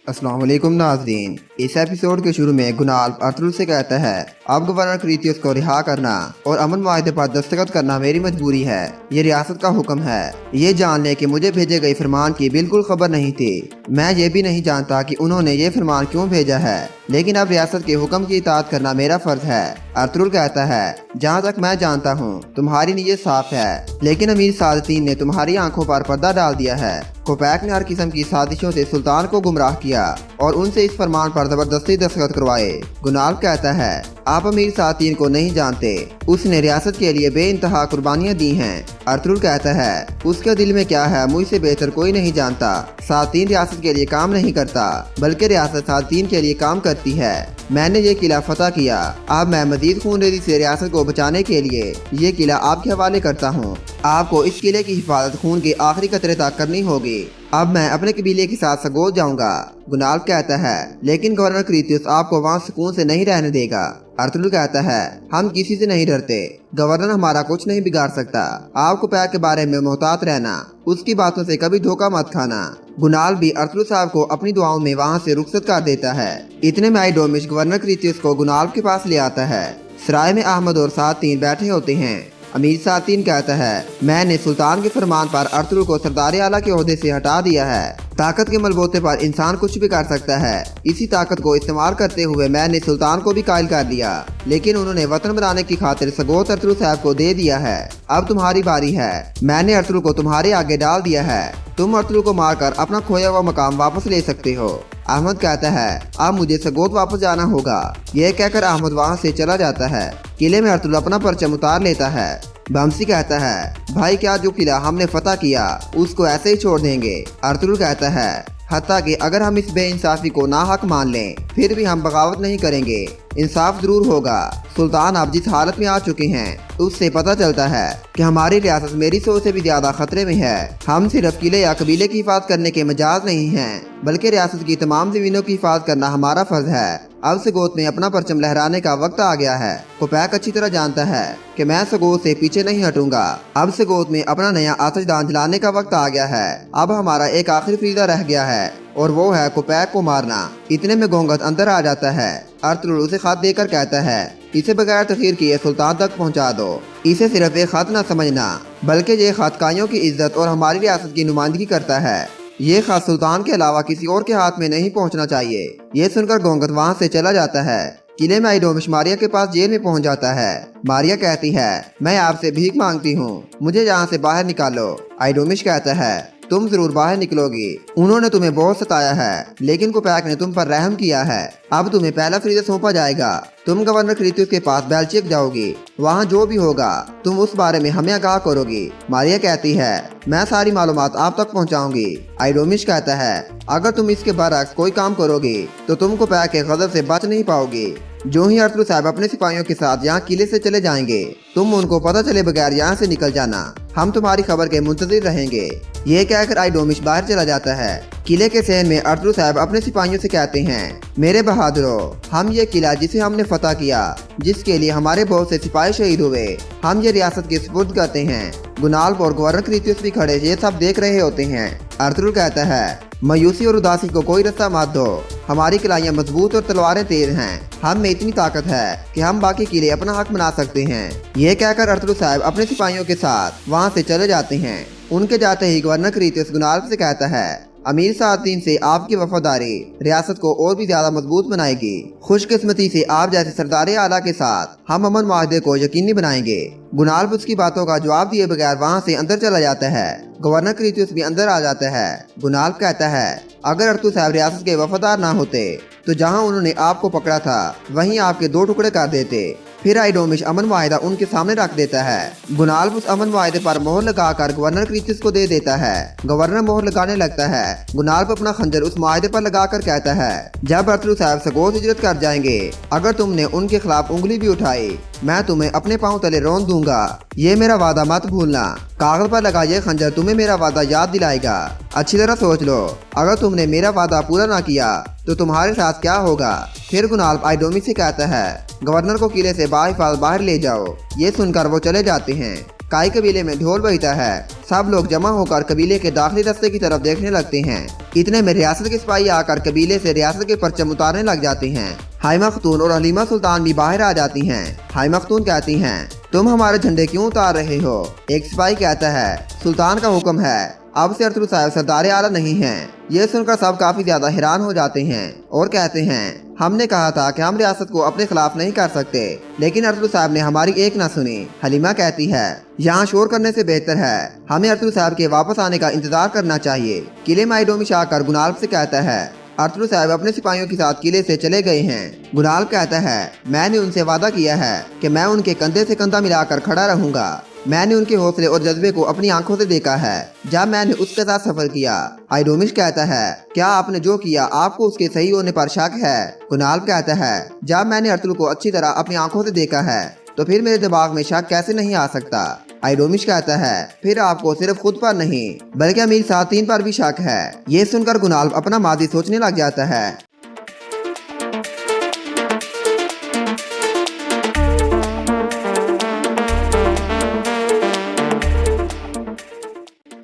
अस्सलाम वालेकुम नाज़रीन। इस एपिसोड के शुरू में गुनाल अर्तुगरुल से कहता है, अब गवर्नर क्रीतियस को रिहा करना और अमन माहदे पर दस्तखत करना मेरी मजबूरी है। ये रियासत का हुक्म है। ये जान ले कि मुझे भेजे गए फरमान की बिल्कुल खबर नहीं थी। मैं ये भी नहीं जानता कि उन्होंने ये फरमान क्यों भेजा है, लेकिन अब रियासत के हुक्म की इताअत करना मेरा फर्ज है। अर्तुगरुल कहता है, जहाँ तक मैं जानता हूँ तुम्हारी नीयत साफ है, लेकिन अमीर सादतीन ने तुम्हारी आंखों पर पर्दा डाल दिया है। कोपैक ने हर किस्म की साजिशों से सुल्तान को गुमराह किया और उनसे इस फरमान पर जबरदस्ती दस्तखत करवाए। गुनाल कहता है, आप अमीर सादतीन को नहीं जानते, उसने रियासत के लिए बेइंतहा कुर्बानियां दी हैं। अर्तुगरुल कहता है, उसके दिल में क्या है मुझसे बेहतर कोई नहीं जानता। सादतीन रियासत के लिए काम नहीं करता, बल्कि रियासत सादतीन के लिए काम करती है। मैंने ये किला फतह किया, अब मैं मजीद खूनरेज़ी से रियासत को बचाने के लिए ये किला आपके हवाले करता हूँ। आपको इस किले की हिफाजत खून के आखिरी कतरे तक करनी होगी। अब मैं अपने कबीले के साथ सगोद जाऊंगा। गुनाल कहता है, लेकिन गवर्नर क्रीतियस आपको वहाँ सुकून से नहीं रहने देगा। अर्तुगरुल कहता है, हम किसी से नहीं डरते, गवर्नर हमारा कुछ नहीं बिगाड़ सकता। आप कोपैक के बारे में मोहतात रहना, उसकी बातों से कभी धोखा मत खाना। गुनाल भी अर्तुगरुल साहब को अपनी दुआओं में वहाँ से रुखसत कर देता है। इतने में आइडोमिश गवर्नर क्रीतियस को गुनाल के पास ले आता है। सराय में अहमद और सादतीन बैठे होते हैं। अमीर सादतीन कहता है, मैंने सुल्तान के फरमान पर अर्तुगरुल को सरदार आला के ओहदे से हटा दिया है। ताकत के मलबोते पर इंसान कुछ भी कर सकता है। इसी ताकत को इस्तेमाल करते हुए मैंने सुल्तान को भी कायल कर दिया, लेकिन उन्होंने वतन बनाने की खातिर सगोत अर्तुगरुल साहब को दे दिया है। अब तुम्हारी बारी है। मैंने अर्तुगरुल को तुम्हारे आगे डाल दिया है। तुम अर्तुगरुल को मारकर अपना खोया हुआ मकाम वापस ले सकते हो। अहमद कहता है, अब मुझे सगोत वापस जाना होगा। यह कहकर अहमद वहाँ से चला जाता है। किले में अर्तुगरुल अपना परचम उतार लेता है। बमसी कहता है, भाई क्या जो किला हमने फतह किया उसको ऐसे ही छोड़ देंगे? अर्तुगरुल कहता है, हत्ता कि अगर हम इस बेइंसाफी को नाहक मान लें फिर भी हम बगावत नहीं करेंगे। इंसाफ जरूर होगा। सुल्तान अब जिस हालत में आ चुके हैं उससे पता चलता है कि हमारी रियासत मेरी सोच से भी ज्यादा खतरे में है। हम सिर्फ किले या कबीले की हिफाजत करने के मजाज नहीं हैं, बल्कि रियासत की तमाम जमीनों की हिफाजत करना हमारा फर्ज है। अब सगोत में अपना परचम लहराने का वक्त आ गया है। कोपैक अच्छी तरह जानता है कि मैं सगोत से पीछे नहीं हटूंगा। अब सगोत में अपना नया आतिशदान जलाने का वक्त आ गया है। अब हमारा एक आखिरी फरीदा रह गया है और वो है कोपैक को मारना। इतने में गोंगत अंदर आ जाता है। अर्तुगरुल उसे खत देकर कहता है, इसे बगैर तखीर किए सुल्तान तक पहुंचा दो। इसे सिर्फ एक खत न समझना, बल्कि ये खत काइयों की इज्जत और हमारी रियासत की नुमाइंदगी करता है। ये खत सुल्तान के अलावा किसी और के हाथ में नहीं पहुंचना चाहिए। ये सुनकर गोंगत वहाँ से चला जाता है। किले में आइडोमिश मारिया के पास जेल में पहुंच जाता है। मारिया कहती है, मैं आपसे भीख मांगती हूँ, मुझे यहाँ से बाहर निकालो। आइडोमिश कहता है, तुम जरूर बाहर निकलोगी। उन्होंने तुम्हें बहुत सताया है, लेकिन कोपैक ने तुम पर रहम किया है। अब तुम्हें पहला फरीदा सौंपा जाएगा। तुम गवर्नर क्रीतियस के पास बेल्चिक जाओगी। वहाँ जो भी होगा तुम उस बारे में हमें आगाह करोगी। मारिया कहती है, मैं सारी मालूमात आप तक पहुँचाऊंगी। आइडोमिश कहता है, अगर तुम इसके बरअक्स कोई काम करोगी तो तुम कोपैक के गजब से बच नहीं पाओगी। जो ही अर्तुगरुल साहब अपने सिपाहियों के साथ यहाँ किले से चले जाएंगे, तुम उनको पता चले बगैर यहाँ से निकल जाना। हम तुम्हारी खबर के मुंतजिर रहेंगे। ये कहकर आइडोमिश बाहर चला जाता है। किले के सहन में अर्तुगरुल साहब अपने सिपाहियों से कहते हैं, मेरे बहादुरों, हम ये किला जिसे हमने फतह किया, जिसके लिए हमारे बहुत से सिपाही शहीद हुए, हम ये रियासत के सुपुर्द करते हैं। गुनाल और गवर्नर क्रीतियस भी खड़े ये सब देख रहे होते हैं। अर्तुगरुल कहता है, मायूसी और उदासी को कोई रास्ता मत दो। हमारी किलाइयाँ मजबूत और तलवारें तेज हैं। हम में इतनी ताकत है कि हम बाकी किले अपना हक बना सकते हैं। ये कहकर अर्तुगरुल साहब अपने सिपाहियों के साथ वहाँ से चले जाते हैं। उनके जाते ही गवर्नर क्रीतियस गुनाल से कहता है, अमीर सादतीन से आपकी वफादारी रियासत को और भी ज्यादा मजबूत बनाएगी। खुशकिस्मती से आप जैसे सरदार आला के साथ हम अमन माहदे को यकीनी बनाएंगे। गुनाल उसकी बातों का जवाब दिए बगैर वहाँ से अंदर चला जाता है। गवर्नर क्रीतियस भी अंदर आ जाता है। गुनाल कहता है, अगर अर्तुगरुल साहब रियासत के वफादार ना होते तो जहाँ उन्होंने आपको पकड़ा था वहीं आपके दो टुकड़े कर देते। फिर आइडोमिश अमन माहिदा उनके सामने रख देता है। गुनाल्फ उस अमन माहिदे पर मोहर लगाकर गवर्नर क्रीतियस को दे देता है। गवर्नर मोहर लगाने लगता है। गुनाल्फ अपना खंजर उस माहिदे पर लगाकर कहता है, जब अर्थरू साहब सगोत हिजरत कर जाएंगे, अगर तुमने उनके खिलाफ उंगली भी उठाई, मैं तुम्हें अपने पाँव तले रौंद दूंगा। ये मेरा वादा मत भूलना। कागज पर लगा ये खंजर तुम्हें मेरा वादा याद दिलाएगा। अच्छी तरह सोच लो, अगर तुमने मेरा वादा पूरा ना किया तो तुम्हारे साथ क्या होगा। फिर गुनाल्फ आइडोमिश से कहता है, गवर्नर को किले से बाहिफाजत बाहर ले जाओ। ये सुनकर वो चले जाते हैं। काई कबीले में ढोल बजता है। सब लोग जमा होकर कबीले के दाखिली रास्ते की तरफ देखने लगते हैं। इतने में रियासत के सिपाही आकर कबीले से रियासत के परचम उतारने लग जाते हैं। हाइमा खतून और हलीमा सुल्तान भी बाहर आ जाती हैं। हाइमा खतून कहती हैं, तुम हमारे झंडे क्यों उतार रहे हो। एक सिपाही कहता है, सुल्तान का हुक्म है, अब से अर्थरू साहब सरदार आला नहीं हैं। ये सुनकर सब काफी ज्यादा हैरान हो जाते हैं और कहते हैं, हमने कहा था कि हम रियासत को अपने खिलाफ नहीं कर सकते, लेकिन अर्थरू साहब ने हमारी एक ना सुनी। हलीमा कहती है, यहाँ शोर करने से बेहतर है हमें अर्थरू साहब के वापस आने का इंतजार करना चाहिए। किले में आइडोमिश आकर गुनाल्फ से कहता है, अर्थरू साहब अपने सिपाहियों के साथ किले से चले गए हैं। गुनाल्फ कहता है, मैंने उनसे वादा किया है कि मैं उनके कंधे से कंधा मिलाकर खड़ा रहूंगा। मैंने उनके हौसले और जज्बे को अपनी आंखों से देखा है जब मैंने उसके साथ सफर किया। आइडोमिश कहता है, क्या आपने जो किया आपको उसके सही होने पर शक है। गुनाल्फ कहता है, जब मैंने अर्थरू को अच्छी तरह अपनी आंखों से देखा है तो फिर मेरे दिमाग में शक कैसे नहीं आ सकता। आइडोमिश कहता है, फिर आपको सिर्फ खुद पर नहीं बल्कि अमीर सातीन पर भी शक है। ये सुनकर गुनाल्फ अपना माजी सोचने लग जाता है।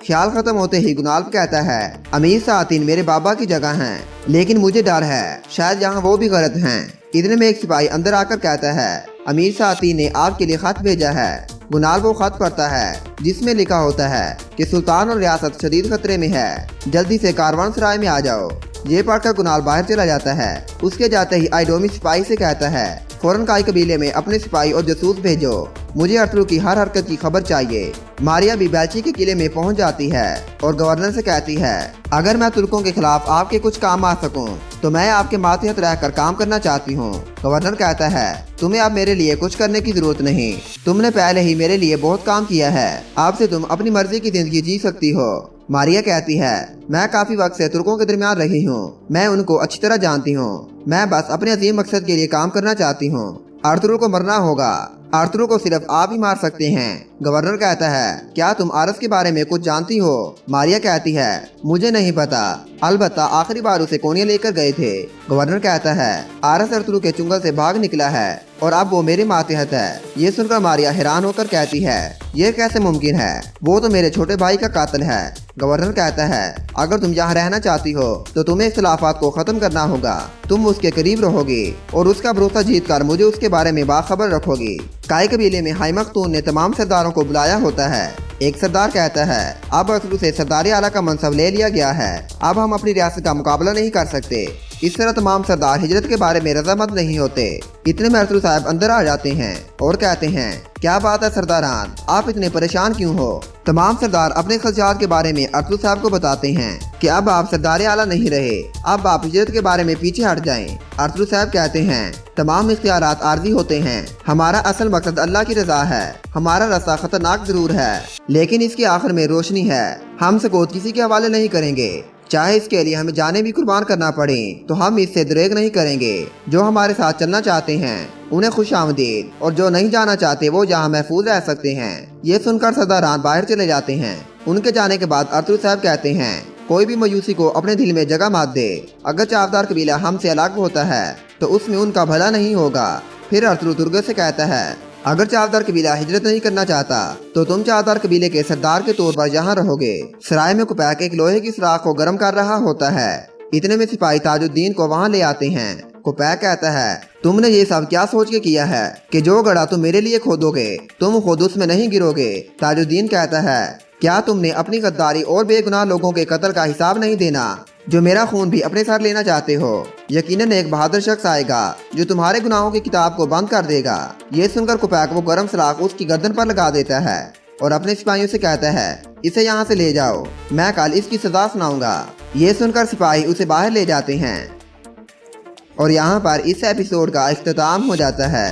ख्याल खत्म होते ही गुनाल्फ कहता है, अमीर सातीन मेरे बाबा की जगह हैं, लेकिन मुझे डर है शायद यहाँ वो भी गलत हैं। इतने में एक सिपाही अंदर आकर कहता है, अमीर सातीन ने आपके लिए खत भेजा है। गुनाल्फ वो खत पढ़ता है जिसमें लिखा होता है कि सुल्तान और रियासत शदीद खतरे में है, जल्दी से कारवानसराय में आ जाओ। ये पढ़कर गुनाल्फ बाहर चला जाता है। उसके जाते ही आइडोमिश सिपाही से कहता है, फौरन काई कबीले में अपने सिपाही और जसूस भेजो, मुझे अर्थरू की हर हरकत की खबर चाहिए। मारिया भी बेल्ची के किले में पहुंच जाती है और गवर्नर से कहती है, अगर मैं तुर्कों के खिलाफ आपके कुछ काम आ सकूं तो मैं आपके मातहत रहकर काम करना चाहती हूं। गवर्नर कहता है, तुम्हें अब मेरे लिए कुछ करने की जरूरत नहीं, तुमने पहले ही मेरे लिए बहुत काम किया है, अब से तुम अपनी मर्जी की जिंदगी जी सकती हो। मारिया कहती है, मैं काफी वक्त से तुर्कों के दरमियान रही हूँ, मैं उनको अच्छी तरह जानती हूँ, मैं बस अपने अजीम मकसद के लिए काम करना चाहती हूँ। अर्थरू को मरना होगा, अर्थरू को सिर्फ आप ही मार सकते हैं। गवर्नर कहता है, क्या तुम आरस के बारे में कुछ जानती हो। मारिया कहती है, मुझे नहीं पता, अलबत्ता आखिरी बार उसे कोनिया लेकर गए थे। गवर्नर कहता है, आरस अर्थरू के चुंगल से भाग निकला है और अब वो मेरे मातहत है। ये सुनकर मारिया हैरान होकर कहती है, ये कैसे मुमकिन है, वो तो मेरे छोटे भाई का कातिल है। गवर्नर कहता है, अगर तुम यहाँ रहना चाहती हो तो तुम्हें इख्तिलाफात को खत्म करना होगा, तुम उसके करीब रहोगी और उसका भरोसा जीत कर मुझे उसके बारे में बाखबर रखोगी। काई कबीले में हाइमा खतून ने तमाम सरदारों को बुलाया होता है। एक सरदार कहता है, अब अर्थरू से सरदार आला का मनसब ले लिया गया है, अब हम अपनी रियासत का मुकाबला नहीं कर सकते। इस तरह तमाम सरदार हिजरत के बारे में रजामंद नहीं होते। इतने में अर्थरू साहब अंदर आ जाते हैं और कहते हैं, क्या बात है सरदारान, आप इतने परेशान क्यों हो। तमाम सरदार अपने खदशात के बारे में अर्थरू साहब को बताते हैं कि अब आप सरदार आला नहीं रहे, अब आप हिजरत के बारे में पीछे हट जाएं। अर्थरू साहब कहते हैं, तमाम इख्तियारात आर्जी होते हैं, हमारा असल मकसद अल्लाह की रजा है, हमारा रास्ता खतरनाक जरूर है लेकिन इसके आखिर में रोशनी है, हम सकोत किसी के हवाले नहीं करेंगे, चाहे इसके लिए हमें जाने भी कुर्बान करना पड़े तो हम इससे दरेग नहीं करेंगे। जो हमारे साथ चलना चाहते हैं उन्हें खुश आमदीद, और जो नहीं जाना चाहते वो जहाँ महफूज रह सकते हैं। ये सुनकर सरदारान बाहर चले जाते हैं। उनके जाने के बाद अर्थरू साहब कहते हैं, कोई भी मयूसी को अपने दिल में जगह मत दे, अगर चावदार कबीला हमसे अलग होता है तो उसमें उनका भला नहीं होगा। फिर अर्थरू दुर्गे से कहता है, अगर चावदार कबीला हिजरत नहीं करना चाहता तो तुम चावदार कबीले के सरदार के तौर पर यहाँ रहोगे। सराय में कुपैक एक लोहे की सुराख को गर्म कर रहा होता है। इतने में सिपाही ताजुद्दीन को वहाँ ले आते हैं। कुपैक कहता है, तुमने ये सब क्या सोच के किया है कि जो गड़ा तुम मेरे लिए खोदोगे तुम खुद उसमें नहीं गिरोगे। ताजुद्दीन कहता है, क्या तुमने अपनी गद्दारी और बेगुनाह लोगों के कत्ल का हिसाब नहीं देना, जो मेरा खून भी अपने साथ लेना चाहते हो। यकीनन एक बहादुर शख्स आएगा जो तुम्हारे गुनाहों की किताब को बंद कर देगा। ये सुनकर कुपैक वो गर्म सलाख उसकी गर्दन पर लगा देता है और अपने सिपाहियों से कहता है, इसे यहाँ से ले जाओ, मैं कल इसकी सजा सुनाऊंगा। ये सुनकर सिपाही उसे बाहर ले जाते हैं और यहाँ पर इस एपिसोड का इख्तिताम हो जाता है।